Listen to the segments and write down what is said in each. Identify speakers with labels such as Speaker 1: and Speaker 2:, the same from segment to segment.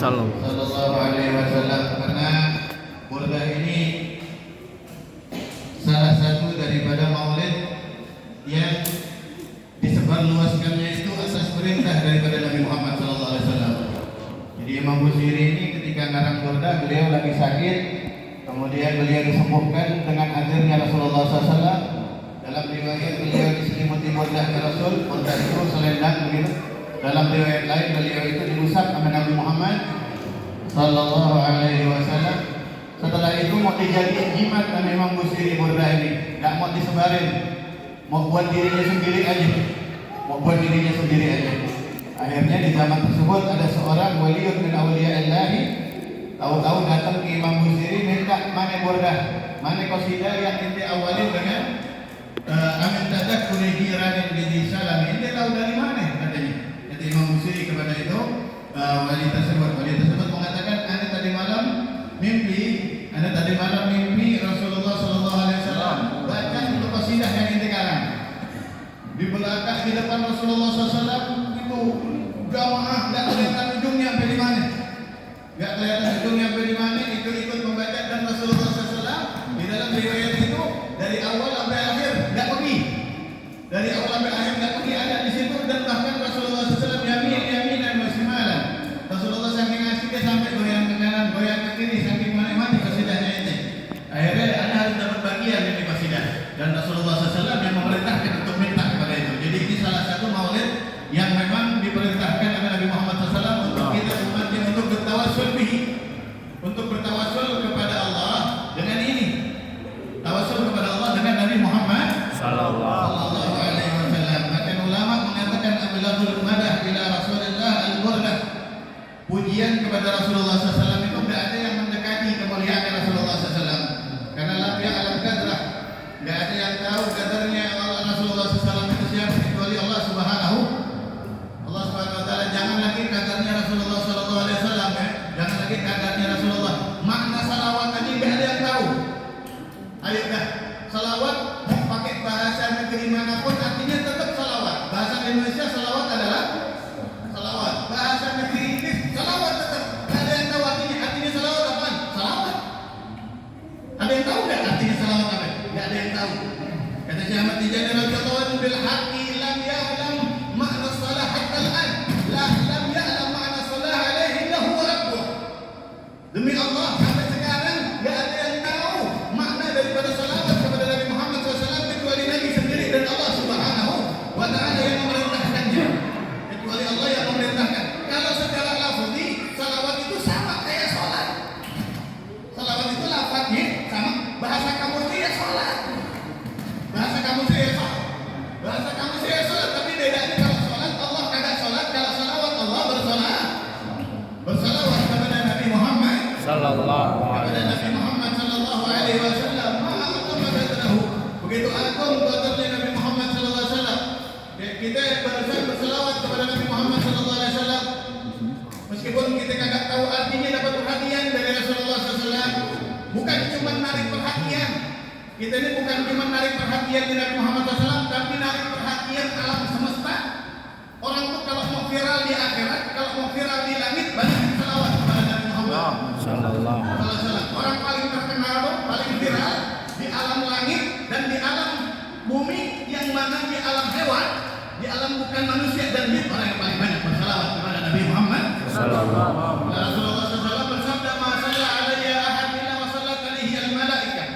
Speaker 1: Sallallahu Alaihi Wasallam, karena burdah ini salah satu daripada maulid yang disebarluaskannya itu atas perintah daripada Nabi Muhammad Sallallahu Alaihi Wasallam. Jadi Imam Busiri ini ketika ngarang burdah, beliau lagi sakit, kemudian beliau disembuhkan dengan hadirnya Rasulullah SAW. Dalam riwayat beliau diselimuti burdah ke Rasul, burdah itu selendang begitu. Dalam riwayat lain beliau itu diusap sama Nabi Muhammad Sallallahu Alaihi Wasallam. Setelah itu mau dijadiin jimat dan Imam Busiri burdah ini, nggak mau disebarin, mau buat dirinya sendiri aja, Akhirnya di zaman tersebut ada seorang waliun min awliyaillahi, tahu-tahu datang ke Imam Busiri minta mana burdah, mana qasidah yang inti awalin dengan amin tadakkuri jiranin bidhi salami. Ini tahu dari mana katanya. Kata Imam Busiri kepada itu wali tersebut mengatakan, anda tadi malam mimpi Rasulullah Sallallahu Alaihi Wasallam baca itu qasidah yang inti karang. Di belakang di depan Rasulullah SAW itu jamaah nggak kelihatan ujungnya sampai di mana, ikut membaca, dan Rasulullah SAW di dalam riwayat itu dari awal sampai akhir nggak pergi, ada di situ, dan bahkan Rasulullah SAW yaminan wa shimalan. Rasulullah saking asyiknya sampai goyang ke kanan, goyang ke kiri, saking menikmati qasidahnya ini. Akhirnya Anda harus dapat bagian dari qasidah, dan Rasulullah SAW yang memerintahkan untuk minta kepada itu. Jadi ini salah satu maulid yang memang diperintahkan oleh Nabi Muhammad SAW untuk kita umatnya untuk bertawassul kepada Allah dengan ini, tawassul kepada Allah dengan Nabi Muhammad Sallallahu Alaihi Wasallam. Maka ulama mengatakan ablagul madah ila Rasulillah al-burdah, pujian kepada Rasulullah SAW itu tidak ada yang mendekati kemuliaan Rasulullah SAW, karena lam ya'lam qadrah, tidak ada yang tahu kadarnya Rasulullah SAW itu siapa kecuali Allah Subhanahu wa Ta'ala. Jangan lagi kadarnya Rasulullah Sallallahu Alaihi Wasallam, jangan lagi kadarnya Rasulullah. Makna salawat tadi tidak ada yang tahu. Ayo dah, salawat pakai bahasa negeri manapun artinya tetap salawat. Bahasa Indonesia salawat adalah salawat. Bahasa negeri Inggris salawat tetap. Tidak ada yang tahu artinya salawat apa? Salawat. Ada yang tahu tidak artinya salawat apa? Tidak ada yang tahu. Kata Syekh Ahmad Tijani radhiyallahu anhu, bil haqqi lam ya'lam ma'na salah hatta al-an, lam ya'lam ma'na salah alaihi illa huwa rabbuh. Demi Allah, sampai sekarang tidak ada yang tahu makna daripada salawat kepada Nabi Muhammad SAW kecuali Nabi sendiri dan Allah Subhanahu wa Ta'ala yang memerintahkannya. Kecuali Allah yang memerintahkan. Kalau secara lafzi salawat itu sama kayak sholat. Salawat itu lafaznya sama, bahasa kamu itu ya sholat. Tapi bedanya kalau sholat Allah kagak sholat, kalau salawat Allah bersalawat kepada Nabi Muhammad Sallallahu Alaihi Wasallam. Begitu agung qadarnya Nabi Muhammad Sallallahu Alaihi Wasallam. Kita barusan bersalawat kepada Nabi Muhammad Sallallahu Alaihi Wasallam, meskipun kita kagak tahu artinya, dapat perhatian dari Rasulullah SAW. Bukan cuma narik perhatian. Kita ini bukan cuma narik perhatian di Nabi Muhammad SAW, tapi narik perhatian alam semesta. Orang tuh kalau mau viral di akhirat, kalau mau viral di langit, banyak salawat kepada Nabi Muhammad Sallallahu Alaihi Wasallam. Orang paling terkenal, paling viral di alam langit dan di alam bumi, yang mana di alam hewan, di alam bukan manusia dan jin, orang yang paling banyak bersalawat kepada Nabi Muhammad Sallallahu Alaihi Wasallam. Rasulullah SAW bersabda, "Ma shalla alayya ahad illa wa sallat alaihi al-malaikah."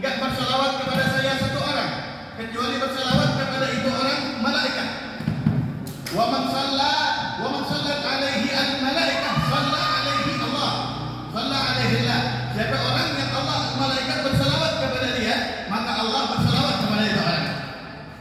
Speaker 1: Enggak bersalawat kepada saya satu orang kecuali bersalawat kepada itu orang malaikat. Wa man sallat alaihi al-malaikah shalla alaihi Allah. Shalla alaihi Allah. Siapa orang yang Allah malaikat bersalawat kepada dia, maka Allah bersalawat kepada itu orang.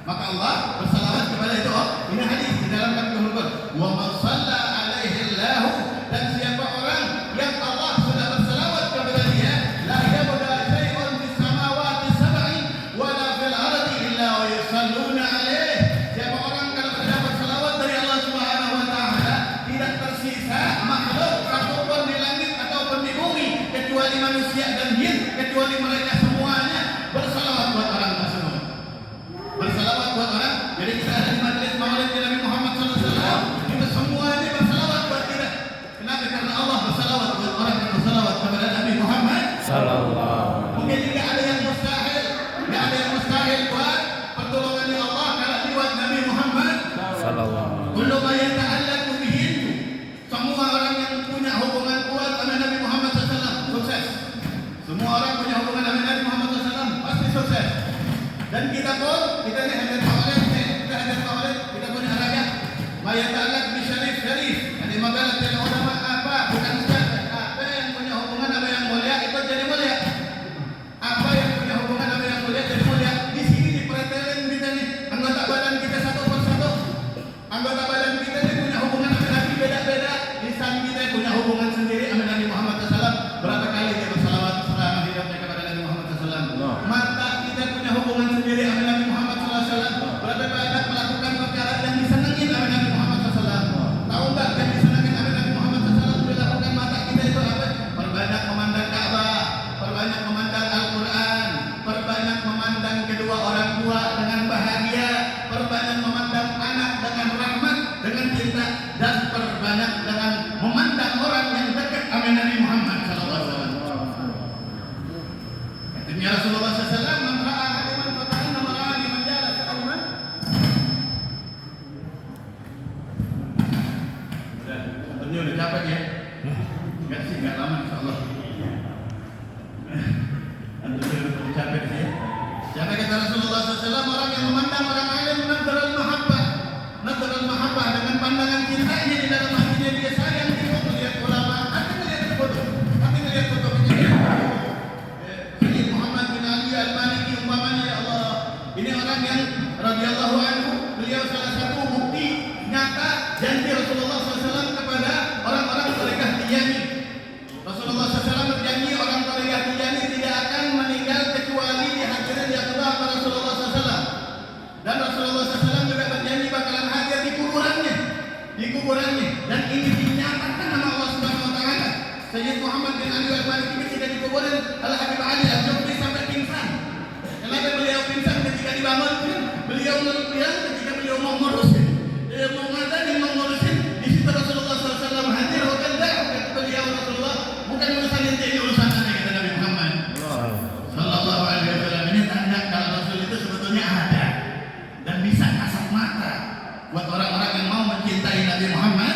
Speaker 1: Maka Allah bersalawat kepada itu orang. Ini hadis di dalam Al-Qur'an. Wa man shalla alaihi Allah, dan siapa orang yang Allah sudah bersalawat kepada dia, la yabda syai'un fis samawati sab'i wa la fil ardi illa wa yusalluna alaihi. Siapa orang kalau mendapat salawat dari Allah Subhanahu wa Ta'ala, tidak tersisa makhluk satupun di langit ataupun di bumi kecuali manusia dan jin, kecuali mereka semuanya bersalawat buat orang tersebut. Bersalawat buat orang. Jadi kita dan perbanyak dengan memandang orang yang dekat sama Nabi Muhammad sallallahu alaihi wasallam. Katanya Rasulullah sallallahu alaihi wasallam, "Man ra'a hadiman fa ta'anna ra'a liman jala ta'awman." Udah capek ya? Enggak sih, enggak lama insyaallah. Udah capek sih. Siapa kata Rasulullah SAW, orang yang memandang orang alim nadral mahabbah dengan pandangan cintanya di dalam hatinya, dia sayang dia melihat ulama, hati melihat foto kejadian. Sayyid Muhammad bin Ali Al-Maliki umpamanya, ya Allah, ini orang yang radhiyallahu anhu, beliau salah satu bukti nyata janji Rasulullah SAW kepada orang-orang tarekat Tijani. Rasulullah SAW berjanji orang tarekat Tijani tidak akan meninggal kecuali dihadirin di akhirat Rasulullah SAW. Dan Rasulullah SAW juga berjanji bakalan hadir di kuburannya. Dan ini dinyatakan nama Allah Subhanahu Wa Taala. Sayyid Muhammad bin Ali Al-Maliki ketika di kuburan Al Habib Ali Al-Jufri sampai pingsan. Kenapa beliau pingsan ketika dibangunkan? Beliau bilang ketika beliau mau ngurusin, di situ Rasulullah SAW hadir. Bukan kata beliau, Rasulullah, bukan urusan ini urusan aneh, kata Nabi Muhammad sallallahu alaihi wasallam. Ini tanda kalau Rasul itu sebetulnya ada dan bisa kasat mata buat orang-orang yang mau mencintai Nabi Muhammad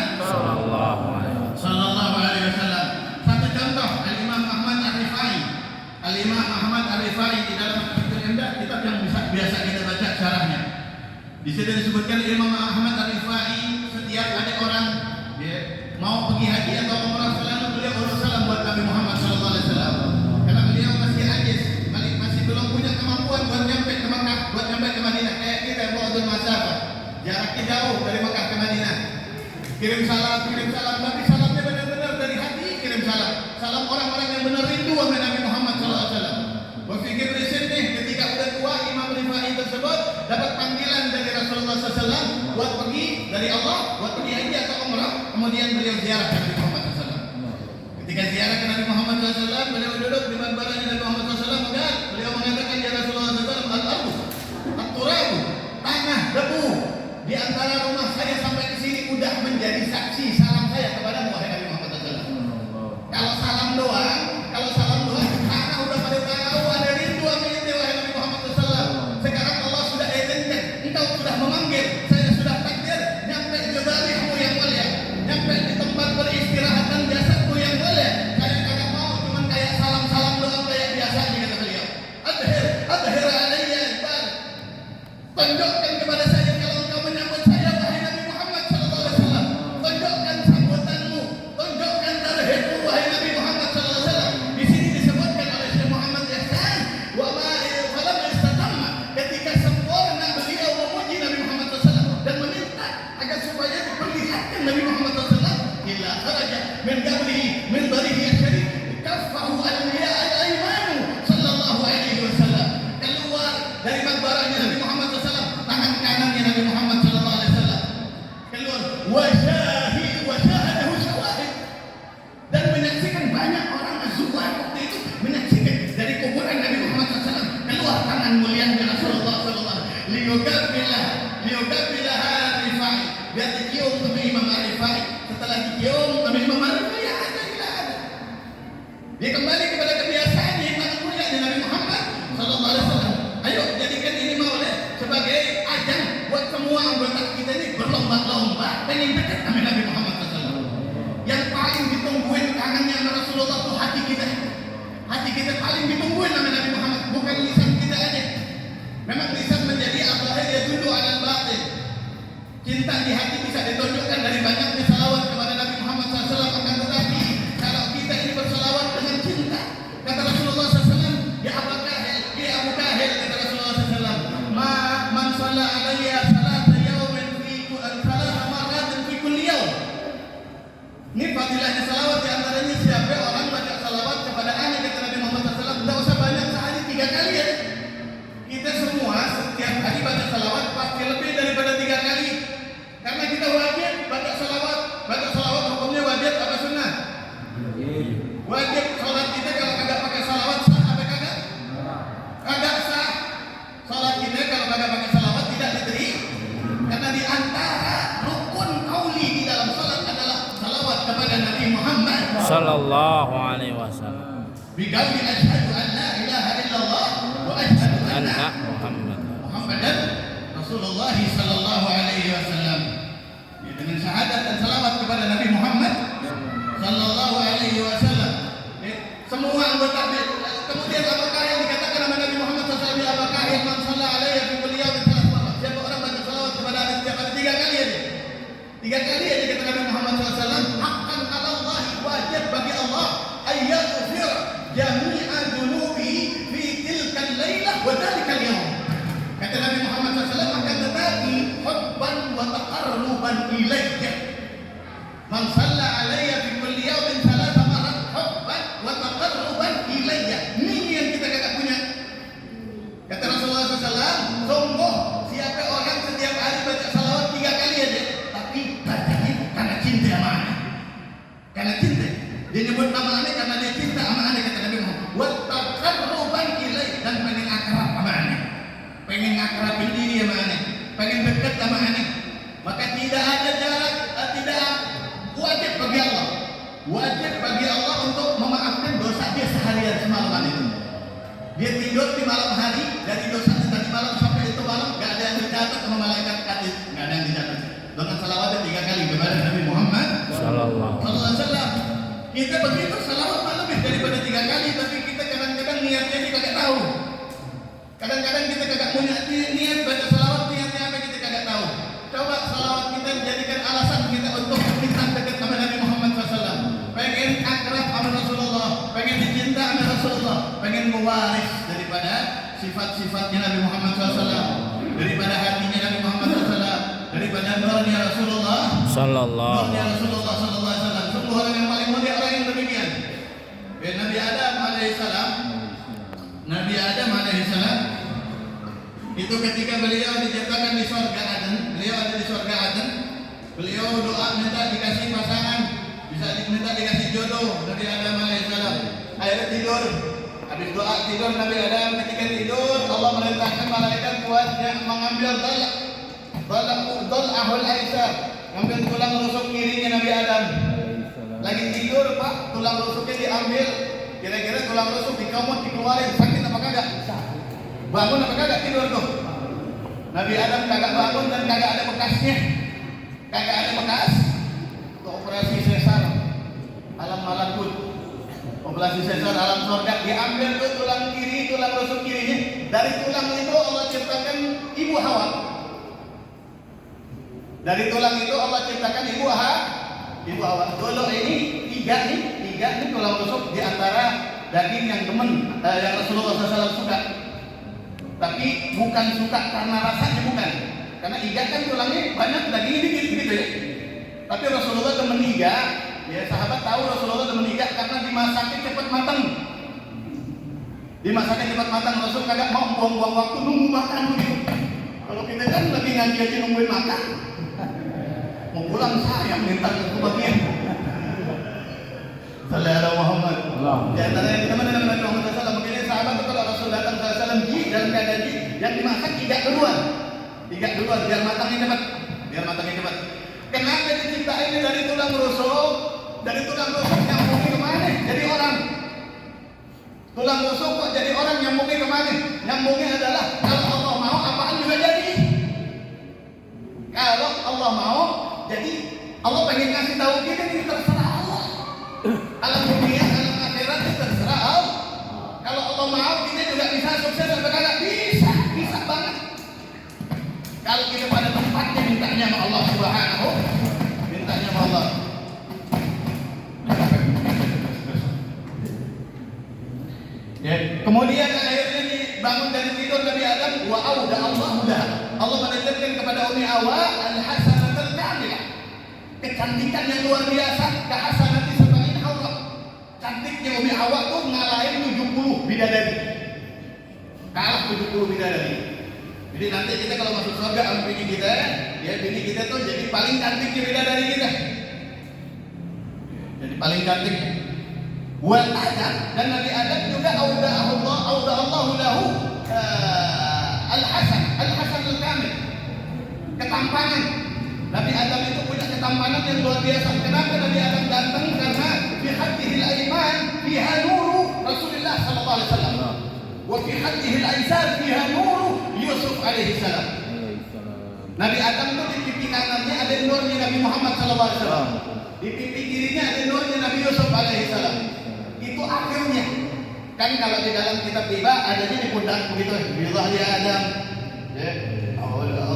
Speaker 1: sallallahu alaihi wasallam. Satu contoh, Al-Imam Ahmad Ar-Rifai di dalam Kitab Indah, kitab yang biasa kita baca syarahnya. Di situ disebutkan Imam Ahmad Ar-Rifai setiap ada orang mau pergi haji atau umrah selalu beliau urus salam buat Nabi Muhammad sallallahu alaihi wasallam. Karena beliau masih ajiz, masih belum punya kemampuan buat nyampe ke Mekah, buat nyampe ke Madinah. Kayak kita bu'dul masafah, jaraknya jauh dari Mekah ke Madinah. Kirim salam, tapi salamnya benar-benar dari hati. Kirim salam orang-orang yang benar rindu sama Nabi Muhammad sallallahu alaihi wasallam. Berpikir di sini ketika udah tua, Imam Rifai tersebut dapat panggilan dari Rasulullah SAW buat pergi dari Allah, buat pergi haji atau umrah. Kemudian beliau ziarah Nabi Muhammad SAW. Ketika ziarah ke Nabi Muhammad SAW, beliau duduk di manbarannya Nabi Muhammad SAW. Dan beliau mengatakan, ya Rasulullah SAW, al-ardu, at-turabu, tanah, debu di antara rumah saya sampai ke sini udah menjadi saksi salam saya kepada wahai Nabi Muhammad SAW. Kalau salam doang, tanah udah pada tahu ada rindu sama ente wahai Nabi Muhammad SAW. Sekarang Allah sudah izinkan, engkau sudah memanggil, saya sudah takdir nyampe jabalimu yang mulia, nyampe di tempat beristirahatan jasadmu yang mulia. Saya kagak mau cuman kayak salam-salam doang kayak biasa, kata beliau. Adhir alayya ibad, tunjukkan kepada saya kalau engkau menyambut saya wahai Nabi Muhammad sallallahu alaihi wasallam. Tunjukkan sambutanmu, tunjukkan tarhibmu wahai Nabi Muhammad sallallahu alaihi wasallam. Di sini disebutkan oleh Syekh Muhammad Ihsan, wa ma falam istatamma, ketika sempurna beliau memuji Nabi Muhammad sallallahu alaihi wasallam dan meminta agar supaya diperlihatkan Nabi Muhammad sallallahu alaihi wasallam, illa kharaja min qablihi min barihi syarif kaffahu al-liya al-aymanu sallallahu alaihi wasallam. Keluar dari makbarahnya Nabi Muhammad sallallahu alaihi wasallam, tangan kanannya Nabi Muhammad sallallahu alaihi wasallam keluar, wa syahadahu syawahid, dan menyaksikan banyak orang az-zuwar waktu itu menyaksikan dari kuburan Nabi Muhammad SAW keluar tangan mulianya Rasulullah sallallahu alaihi wasallam, liyuqabbilah Rifai, biar dicium sama Imam Rifai. Setelah dicium sama Imam Rifai, ya ada. Dia kembali kepada kebiasaannya, tangan mulianya Nabi Muhammad sallallahu alaihi wasallam. Ayo jadikan ini maulid sebagai ajang buat semua anggota kita ini berlomba-lomba pengen dekat sama Nabi Muhammad SAW. Yang paling ditungguin kangennya sama Rasulullah itu hati kita. Hati kita paling ditungguin sama Nabi Muhammad, bukan lisan kita aja. Memang lisan menjadi al-zahir yadullu 'alal batin. Cinta di hati bisa ditunjukkan dari banyaknya salawat kepada Nabi Muhammad SAW. Akan tetapi kalau kita ini bersalawat dengan cinta, kata Rasulullah SAW, ya Abu Kahil, kata Rasulullah SAW, man shalla alayya salata yawmin fi salata maratin fi kulli yawm. Ini fadilahnya salawat, di antaranya siapa orang baca salawat kepada anak kata Nabi Muhammad SAW, tidak usah banyak, sehari 3 kali ya. Kita semua setiap hari baca salawat pasti lebih daripada 3 kali. Karena kita wajib baca salawat. Baca salawat hukumnya wajib apa sunnah? Wajib. Salat kita kalau kagak pakai salawat sah apa kagak? Kagak sah. Salat kita kalau kagak pakai salawat tidak diterima. Karena di antara rukun qauli di kepada Nabi Muhammad
Speaker 2: sallallahu alaihi wasallam.
Speaker 1: Biqauli asyhadu an la ilaha illallah wa asyhadu anna Muhammadan Rasulullah sallallahu alaihi wasallam. Ya, dengan syahadat dan salawat kepada Nabi Muhammad sallallahu alaihi wasallam. Semua anggota kemudian apakah yang dikatakan sama Nabi Muhammad sallallahu alaihi wasallam, apakah yang man shalla alaihi fi kulli yawmin thalath marrat? Siapa orang baca salawat kepada Nabi setiap hari 3 kali aja. 3 kali aja kata Nabi Muhammad sallallahu alaihi wasallam, haqqan 'ala Allah, wajib bagi Allah ayyaghfir jami'a dhunubi fi tilkal lailah wa dhalikal yawm. Kata Nabi Muhammad sallallahu alaihi wasallam, akan tetapi hubban wa taqarruban ilayya. Man shalla alaihi fi kulli yawmin thalath marrat hubban wa taqarruban ilayya. Ini yang kita kagak punya. Kata Rasulullah SAW, sungguh siapa orang setiap hari baca salawat 3 kali aja, tapi bacanya karena cinta sama aneh. Karena cinta. Dia nyebut nama aneh karena dia cinta sama aneh, kata Nabi Muhammad. Wa taqarruban ilayya, dan pengen akrab sama aneh. Pengen akrabin diri sama aneh. Pengen dekat sama aneh. Maka tidak ada jarak, tidak wajib bagi Allah. Wajib bagi Allah untuk memaafkan dosa dia seharian semalaman itu. Dia tidur di malam hari, dari dosa tadi malam sampai itu malam, gak ada yang dicatat sama malaikat katib, gak ada yang dicatat. Dengan salawatnya 3 kali kepada Nabi Muhammad sallallahu alaihi wasallam. Kita begitu salawat lebih daripada 3 kali, tapi kita kadang-kadang niatnya kita kagak tahu. Kadang-kadang kita kagak punya niat baca salawat, niatnya apa kita kagak tahu. Coba salawat kita jadikan alasan kita untuk minta dekat sama Nabi Muhammad SAW. Pengen akrab sama Rasulullah, pengen dicinta sama Rasulullah, pengen mewaris daripada sifat-sifatnya Nabi Muhammad SAW, daripada hatinya Nabi Muhammad SAW, daripada nurnya Rasulullah sallallahu alaihi wasallam. Sungguh orang yang paling mulia orang yang demikian. Nabi Adam alaihissalam, Nabi Adam alaihissalam itu ketika beliau diciptakan di surga Aden, beliau ada di surga Aden, beliau doa minta dikasih pasangan, bisa minta dikasih jodoh. Nabi Adam alaihissalam akhirnya tidur. Habis doa tidur Nabi Adam, ketika tidur Allah merintahkan malaikat buat mengambil ahul aisar, ngambil tulang rusuk kirinya Nabi Adam. Lagi tidur Pak, tulang rusuknya diambil. Kira-kira tulang rusuk dikomot dikeluarin, sakit apa kagak? Bangun apa kagak tidur tuh? Nabi Adam kagak bangun dan kagak ada bekasnya. Kagak ada bekas. Untuk operasi sesar alam malakut. Operasi sesar alam surga, diambil tuh tulang kiri, tulang rusuk kirinya. Dari tulang itu Allah ciptakan Ibu Hawa. Dari tulang itu Allah ciptakan Ibu Hawa. Dulu ini tiga nih tulang rusuk di antara daging yang demen, yang Rasulullah SAW suka. Tapi bukan suka karena rasanya, bukan. Karena iga kan tulangnya banyak, dagingnya dikit gitu ya. Tapi Rasulullah demen iga, ya sahabat tahu Rasulullah demen iga karena dimasaknya cepat matang. Dimasaknya cepat matang, Rasul kagak mau buang-buang waktu nunggu makan begitu. Kalau kita kan lagi ngaji aja nungguin makan. Mau pulang saya minta ke bagian. Sallallahu Muhammad. Di antara yang teman dengan Nabi Muhammad SAW, mungkin sahabat itu kalau Rasul datang SAW dalam keadaan yang dimasak iga duluan biar matangnya cepat. Kenapa diciptain dari tulang rusuk? Dari tulang rusuk nyambungnya kemana? Jadi orang. Tulang rusuk kok jadi orang, nyambungnya kemana? Nyambungnya adalah kalau Allah mau apaan juga jadi. Kalau Allah mau, jadi Allah pengen kasih tahu kita ini terserah Allah. Alam dunia, alam akhirat itu terserah Allah. Kalau Allah mau, kita juga bisa sukses atau kagak? Bisa banget. Kalau kita pada tempatnya mintanya sama Allah Subhanahu, mintanya sama Allah. Ya. Kemudian akhirnya dibangun dari tidur Nabi Adam, wa auda Allah menetapkan kepada Umi Hawa al-hasanatul kamilah, kecantikan yang luar biasa, kehasanati sab'in Hawa. Cantiknya Umi Hawa tuh ngalahin 70 bidadari. Kalah 70 bidadari. Jadi nanti kita kalau masuk surga sama bini kita, ya bini kita tuh jadi paling cantiknya bidadari kita. Jadi paling cantik. Wal Adam, dan Nabi Adam juga auda Allahu lahu al-hasan al-kamil, ketampangan Nabi Adam itu punya ketampanan yang luar biasa. Kenapa Nabi Adam ganteng? Karena fi haddihil aiman fiha nuru Rasulullah sallallahu alaihi wasallam. Wa fi haddihil aysar fiha nuru Yusuf alaihi salam. Nabi Adam itu di pipi kanannya ada nurnya Nabi Muhammad sallallahu alaihi wasallam. Di pipi kirinya ada nurnya Nabi Yusuf alaihi salam. Itu akhirnya. Kan kalau di dalam kitab tiba adanya di pundak begitu. Billah ya Adam. Ya.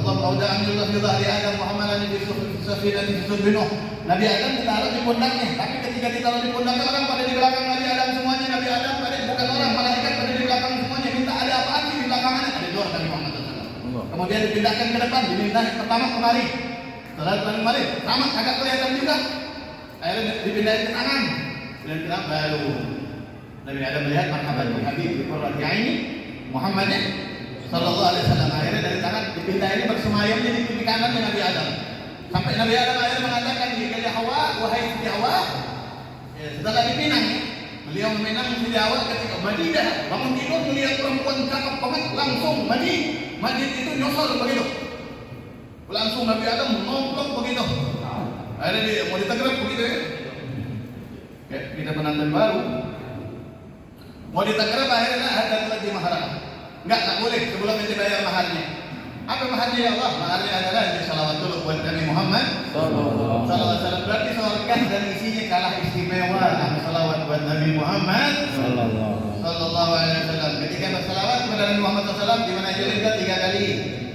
Speaker 1: Allah Ta'ala fi dhahri Adam Muhammadan fi safinati subhanahu. Nabi Adam ditaruh di pundaknya, tapi ketika ditaruh di pundaknya orang pada di belakang Nabi Adam semuanya. Nabi Adam pada bukan orang, malaikat pada di belakang semuanya. Minta ada apaan di belakangannya? Ada doa Nabi Muhammad SAW. Kemudian dipindahkan ke depan, diminta pertama kemari. Setelah kemari, sama agak kelihatan juga. Akhirnya dipindahin ke tangan. Dan kenapa baru Nabi Adam melihat marhaban bi Habib bi qurrati aini Muhammadin sallallahu alaihi wasallam. Akhirnya dari tangan dipindah ini bersemayam di pipi kanannya Nabi Adam. Sampai Nabi Adam akhirnya mengatakan kepada Hawa, wahai Siti Hawa, setelah dipinang, beliau meminang Siti Hawa ketika Madinah bangun tidur melihat perempuan cakep banget langsung Madi itu nyosor begitu. Langsung Nabi Adam nongkrong begitu. Akhirnya dia mau ditegrep begitu ya. Ya, kita penantan baru. Mau ditegrep akhirnya ada lagi maharnya. Enggak boleh sebelum kita bayar maharnya. Apa maharnya ya Allah? Maharnya adalah salawat dulu buat Nabi Muhammad sallallahu alaihi wasallam. Berarti surga dan isinya kalah istimewa sama salawat buat Nabi Muhammad sallallahu alaihi wasallam. Ketika bersalawat kepada Nabi Muhammad sallallahu alaihi wasallam di mana juga 3 kali.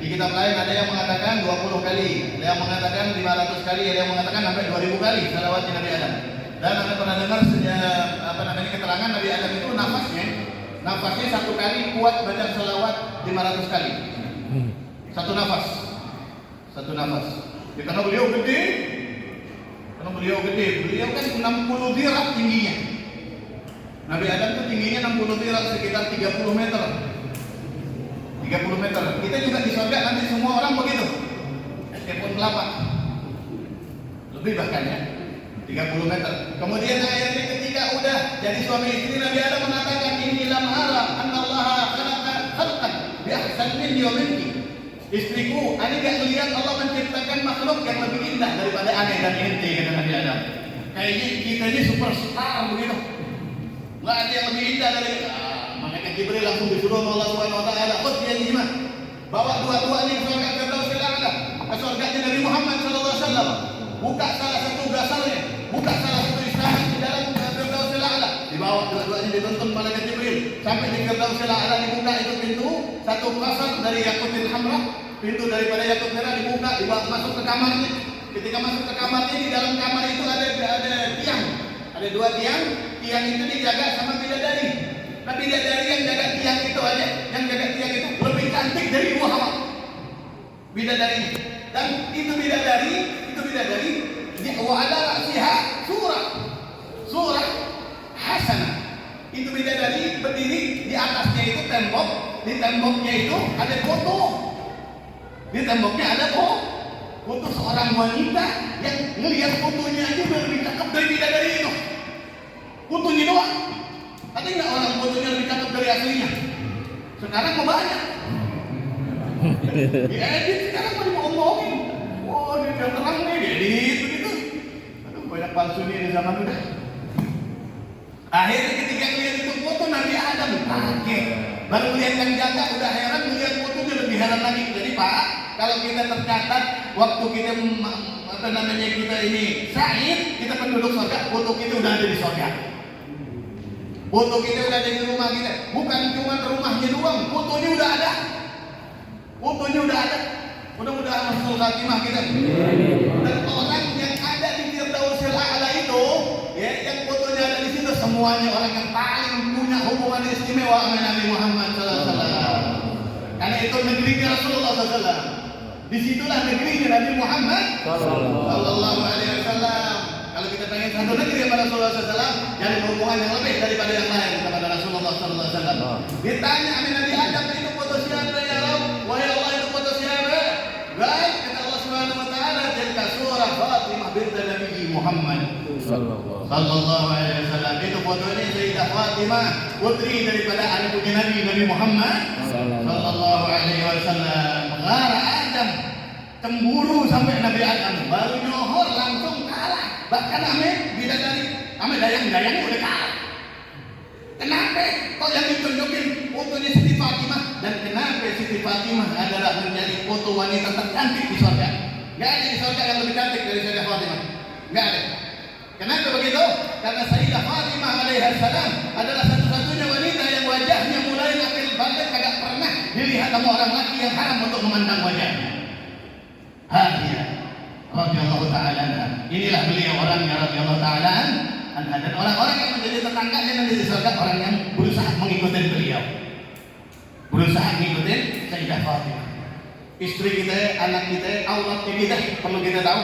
Speaker 1: Di kitab lain ada yang mengatakan 20 kali, ada yang mengatakan 500 kali, ada yang mengatakan sampai 2000 kali salawat Nabi Adam. Dan Anda pernah dengar keterangan Nabi Adam itu nafasnya 1 kali kuat baca salawat 500 kali. Satu nafas. Ya, karena beliau gede. Beliau kan 60 dirak tingginya. Nabi Adam itu tingginya 60 dirak sekitar 30 meter. 30 meter. Kita juga di surga nanti semua orang begitu. Meskipun kelapa. Lebih bahkan ya. 30 meter. Kemudian akhirnya ketika udah jadi suami istri Nabi Adam mengatakan inni lam ara anna Allah khalaqa khalqan bi ahsan minni wa minki. Istriku, ani gak melihat Allah menciptakan makhluk yang lebih indah daripada aneh dan ente, kata Nabi Adam. Kayaknya kita ini superstar begitu. Nggak ada yang lebih indah dari makanya Jibril langsung disuruh Allah Subhanahu wa taala, "Khudh bi yadihima." Bawa dua-dua ini ke surga Firdausil A'la. Ke surganya Nabi Muhammad sallallahu alaihi wasallam. Buka salah satu gasalnya, buka salah satu istana di dalam Firdausil A'la. Dibawa dua-duanya dituntun malaikat Jibril sampai di Firdausil A'la, dibuka itu pintu, satu pasar dari yakutil hamra, pintu daripada yakut merah dibuka, dibawa masuk ke kamarnya. Ketika masuk ke kamarnya, di dalam kamar itu ada tiang. Ada 2 tiang, tiang itu dijaga sama bidadari. Nah, bidadari yang jaga tiang itu aja, yang jaga tiang itu lebih cantik dari Ibu Hawa. Bidadari. Dan itu bidadari wa ala ra'siha surah hasanah. Itu bidadari berdiri di atasnya itu tembok, di temboknya itu ada foto. Di temboknya ada foto seorang wanita yang ngelihat fotonya aja lebih cakep dari bidadari itu. Fotonya doang. Ada nggak orang fotonya lebih cakep dari aslinya? Sekarang mau banyak. Diedit sekarang mau diomongin. Oh, dia udah terang nih, diedit begitu. Aduh, banyak palsu nih di zaman udah. Akhirnya ketika lihat itu foto Nabi Adam kaget. Baru lihat yang jaga udah heran, lihat fotonya lebih heran lagi. Jadi Pak, kalau kita tercatat waktu kita kita ini Said, kita penduduk surga, foto kita udah ada di surga. Foto kita udah ada di rumah kita. Bukan cuma rumahnya doang, fotonya udah ada. Mudah-mudahan Rasul Khatimah kita. Dan orang yang ada di Firdausil A'la itu, ya, yang fotonya ada di situ semuanya orang yang paling punya hubungan istimewa dengan Nabi Muhammad sallallahu alaihi wasallam. Karena itu negerinya Rasulullah sallallahu alaihi wasallam. Disitulah negerinya Nabi Muhammad sallallahu alaihi wasallam. Kalau kita pengen satu negeri kepada Rasulullah sallallahu alaihi wasallam, cari hubungan yang lebih daripada yang lain kepada Rasulullah sallallahu alaihi wasallam. Ditanya Nabi Adam itu foto siapa ya Rabb? Wahai Allah, itu foto siapa? Baik, kata Allah Subhanahu wa taala, tilka surah Fatimah binti Nabi Muhammad sallallahu alaihi wasallam. Itu fotonya Sayyidah Fatimah, putri daripada anaknya Nabi Muhammad sallallahu alaihi wasallam. Mengarah Adam cemburu sampai Nabi Adam Bahkan ame bidadari, ame dayang-dayangnya udah kalah. Kenapa? Kok yang ditunjukin fotonya Siti Fatimah? Dan kenapa Siti Fatimah adalah menjadi foto wanita tercantik di surga? Gak ada di surga yang lebih cantik dari Sayyidah Fatimah. Gak ada. Kenapa begitu? Karena Sayyidah Fatimah alaihissalam adalah satu-satunya wanita yang wajahnya mulai akil balik kagak pernah dilihat sama orang laki yang haram untuk memandang wajahnya. Hadiah radhiyallahu ta'ala anha. Inilah beliau orangnya radhiyallahu ta'ala anha. Dan orang-orang yang menjadi tetangganya nanti di surga orang yang berusaha mengikuti beliau, berusaha mengikuti Sayyidah Fatimah. Istri kita, anak kita, aurat kita perlu kita tahu.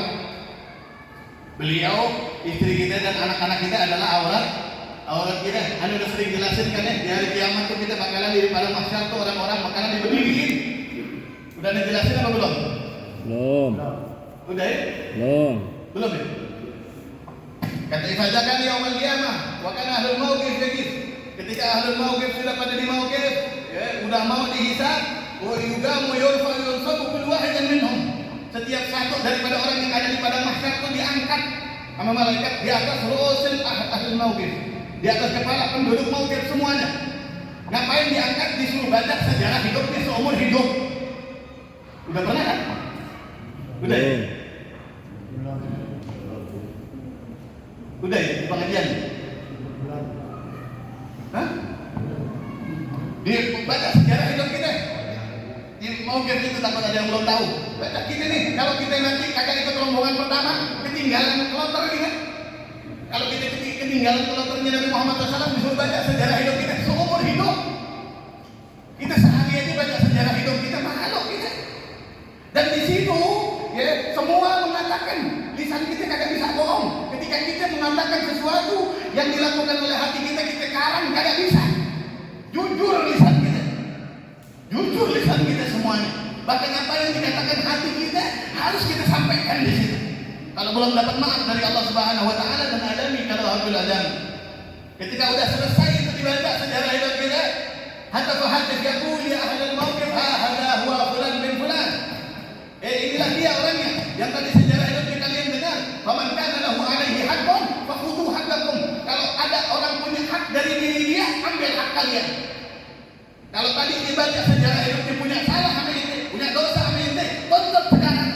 Speaker 1: Beliau, istri kita dan anak-anak kita adalah aurat kita. Anda sudah sering jelasin kan ya, di hari kiamat tuh kita bakalan di padang mahsyar tuh orang-orang bakalan diberdiriin. Udah dijelasin apa belum?
Speaker 2: Belum.
Speaker 1: Udah ya? Belum ya? Kata ifajakan yaumul qiyamah, wa kana ahlul mauqif yakif. Ketika ahlul mauqif sudah pada di mauqif, ya, udah mau dihisab, wa yugamu yurfa yunsabu kullu wahidin minhum. Setiap satu daripada orang yang ada di padang mahsyar itu diangkat sama malaikat di atas ru'usil ahlul mauqif. Di atas kepala penduduk mauqif semuanya. Ngapain diangkat? Disuruh baca sejarah hidupnya seumur hidup. Udah pernah kan? Udah ya? Udah ya di pengajian? Hah? Dia baca sejarah hidup kita. Mau game itu takut ada yang belum tahu. Baca kita nih, kalau kita nanti kagak ikut rombongan pertama, ketinggalan kloter ini kan? Kalau kita ketinggalan kloternya Nabi Muhammad SAW, disuruh baca sejarah hidup kita seumur hidup. Kita sehari aja baca sejarah hidup kita, malu kita. Dan di situ, ya semua mengatakan lisan kita kagak bisa bohong. Ketika kita mengatakan sesuatu yang dilakukan oleh hati kita, kita karang kagak bisa. Jujur lisan kita, jujur lisan kita semuanya. Bahkan apa yang dikatakan hati kita harus kita sampaikan di situ. Kalau belum dapat maaf dari Allah Subhanahu Wa Taala dan adami kalau habul adam. Ketika udah selesai itu dibaca sejarah hidup kita, hatta hadis yaqul ya ahlul mauqif hada huwa fulan bin fulan. Inilah dia orangnya yang tadi sejarah hidupnya kalian dengar. Faman kana lahu alaihi haqqun fakhudhu haqqakum. Kalau ada orang punya hak dari diri dia, ambil hak kalian. Kalau tadi dibaca sejarah hidupnya punya salah sama ente, punya dosa sama ente, tuntut sekarang.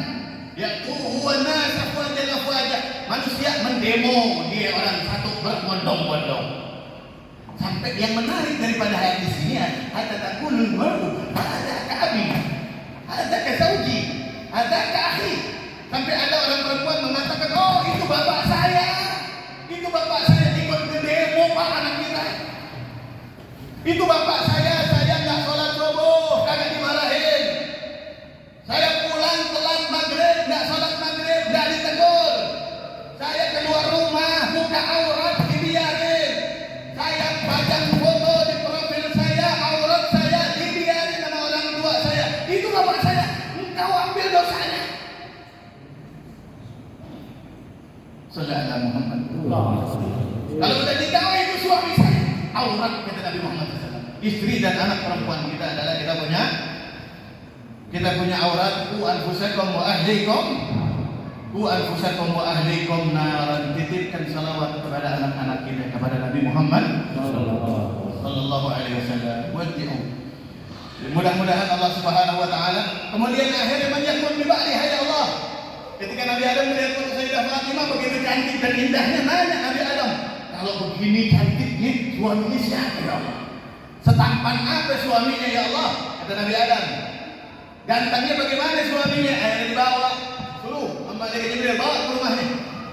Speaker 1: Ya huwa nas afwajan afwaja. Manusia mendemo dia orang satu berbondong-bondong. Sampai yang menarik daripada hadis ini hatta taqulul mar'u hadza ka'abi, hadza kasauji, hadza ka'akhi. Sampai ada orang perempuan mengatakan, oh itu bapak saya ikut ke demo Pak anak kita. Itu bapak saya nggak sholat subuh, kagak dimarahin. Saya pulang telat maghrib, nggak sholat maghrib, nggak ditegur. Saya keluar rumah, buka aurat dibiarin. Saya pajang foto di profil saya, aurat saya dibiarin sama orang tua saya. Itu bapak saya, engkau ambil dosanya. Saudara Muhammad. Kalau udah nikah itu suami saya, aurat kata Nabi Muhammad SAW. Istri dan anak perempuan kita adalah kita punya aurat. Ku anfusakum wa ahlikum naran. Titipkan salawat kepada anak-anak kita, kepada Nabi Muhammad sallallahu alaihi wasallam. Mudah-mudahan Allah Subhanahu wa taala kemudian akhirnya menyebut di ba'di hayya Allah. Ketika Nabi Adam melihat Sayyidah Fatimah begitu cantik dan indahnya, nanya Nabi Adam, kalau begini cantiknya suaminya siapa ya Allah? Setampan apa suaminya ya Allah? Kata Nabi Adam. Gantengnya bagaimana suaminya? Akhirnya dibawa, suruh Malaikat Jibril bawa ke rumahnya,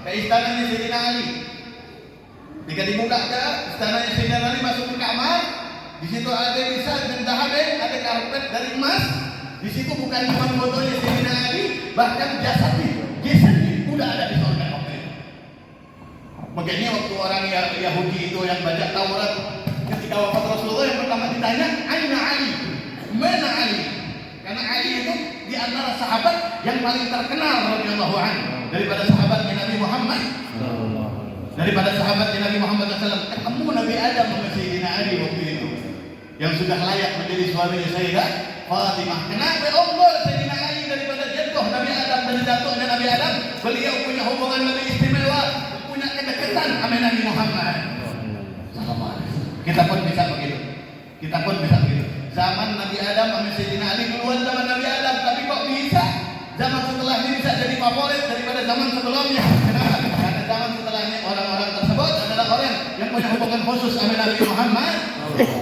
Speaker 1: ke istananya Sayyidina Ali. Jika dibuka ke istananya Sayyidina Ali, masuk ke kamar, di situ ada bisa dan dahabe, ada karpet dari emas. Di situ bukan cuma fotonya Sayyidina Ali, bahkan jasadnya udah ada di surga waktu itu. Makanya waktu orang Yahudi itu yang baca Taurat, ketika wafat Rasulullah yang pertama ditanya, Aina Ali? Mana Ali? Karena Ali itu di antara sahabat yang paling terkenal radhiyallahu anhu daripada sahabatnya Nabi Muhammad. Daripada sahabatnya Nabi Muhammad SAW, ketemu Nabi Adam sama Sayyidina Ali waktu itu, yang sudah layak menjadi suaminya Sayyidah Fatimah. Kenapa unggul Sayyidina Ali daripada jatuh Nabi Adam dan jatuhnya Nabi Adam? Beliau punya hubungan lebih istimewa deketan sama Nabi Muhammad. Kita pun bisa begitu. Kita pun bisa begitu. Zaman Nabi Adam sama Sayyidina Ali duluan zaman Nabi Adam, tapi kok bisa zaman setelahnya bisa jadi favorit daripada zaman sebelumnya? Kenapa? Karena zaman setelahnya orang-orang tersebut adalah orang yang punya hubungan khusus sama Nabi Muhammad.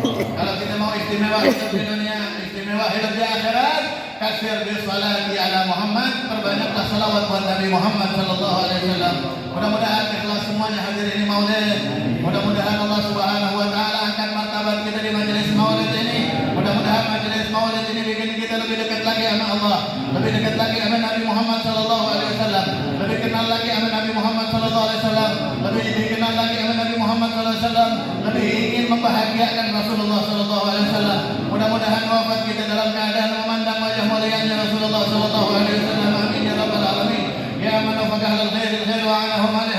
Speaker 1: Kalau kita mau istimewa hidup di dunia, istimewa hidup di akhirat, kasir bisalati ala Muhammad, perbanyaklah salawat buat Nabi Muhammad sallallahu alaihi wasallam. Mudah-mudahan ikhlas semuanya hadir ini maulid. Mudah-mudahan Allah Subhanahu wa taala angkat martabat kita di majelis maulid ini. Mudah-mudahan majelis maulid ini bikin kita lebih dekat lagi sama Allah, lebih dekat lagi sama Nabi Muhammad sallallahu alaihi wasallam, lebih kenal lagi sama Nabi Muhammad sallallahu alaihi wasallam, lebih dikenal lagi sama Nabi Muhammad sallallahu alaihi wasallam, lebih ingin membahagiakan Rasulullah sallallahu alaihi wasallam. Mudah-mudahan wafat kita dalam keadaan memandang wajah mulianya Rasulullah sallallahu alaihi wasallam. Amin ya rabbal alamin. Ya man wafaqahu al-khair wa 'anahum 'alaihi